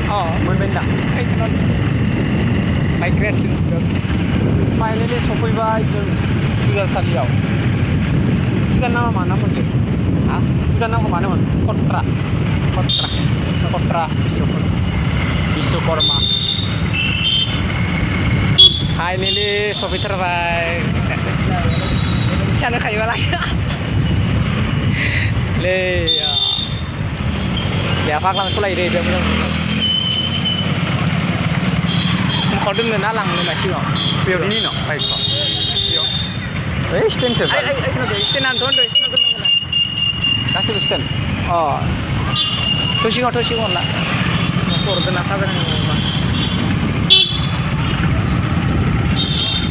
मोनबायदा माइग्रेस फाइनालि सफैबाय जों फुजासालियाव फुजा नामा मा नाममोनलै फुजा नामखौ मानोमोन कट्रा विश्वकर्मा फाइनालि सफैथारबाय फिसानो खायोबालाय ले ya faklang sulai deh dia bilang kau dengar nalang nih masih no बेयाव ini no baik kok stand sih stand anton tuh stand kan kasih stand oh tuh sih lah motor dan apa kan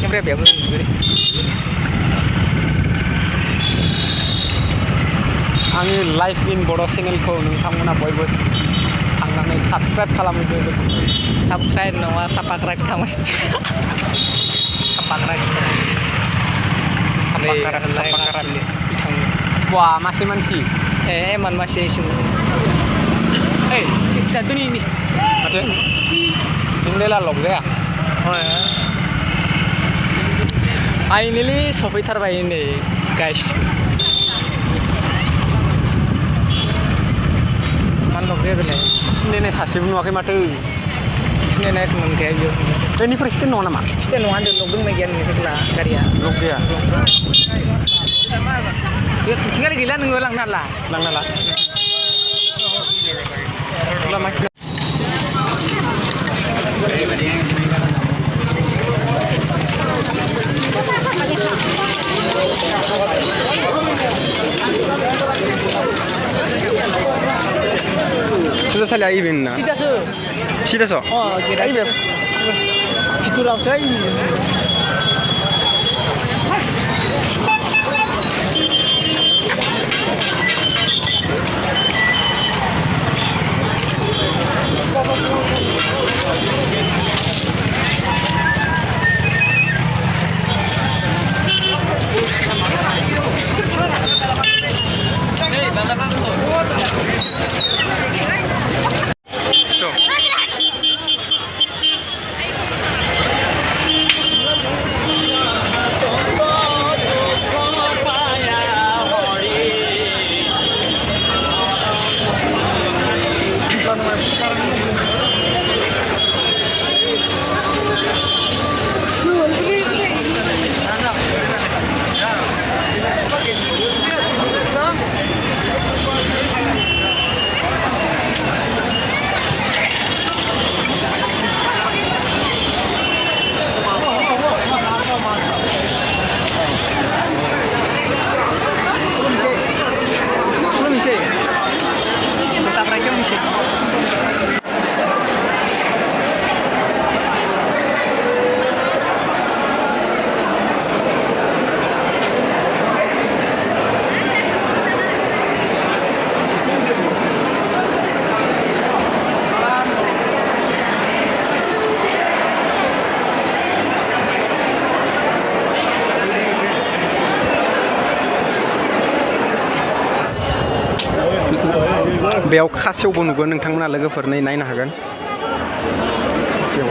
yang berapa ya beli आंनि life in बड' चेनेलखौ नोंथांमोना बयबो थांनानै साबस्क्राइब खालामहैदो साबस्क्राइब नङा सापाक्राइब खालामो सापाक्राइब wah masih mansi eman masih isu satu ini ada jendela lock ya finally सफैथारबाय नै guys सिनायनाय सासेबो नुवाखै माथो सिनायनाय मोनखाया बेयाव बेनिफ्राय स्टेन नङा नामा स्टेन नङा होनदों लक दंना गैया नोंनिफ्राय गारिया लक गैया बे tinggal gila नोङो लांनो हाला फुजासालिया इभेन ना सिदासो kira fiturauसो बेयाव खासेवबो नुगोन नोंथांमोना लोगोफोर नायनो हागोन खासेव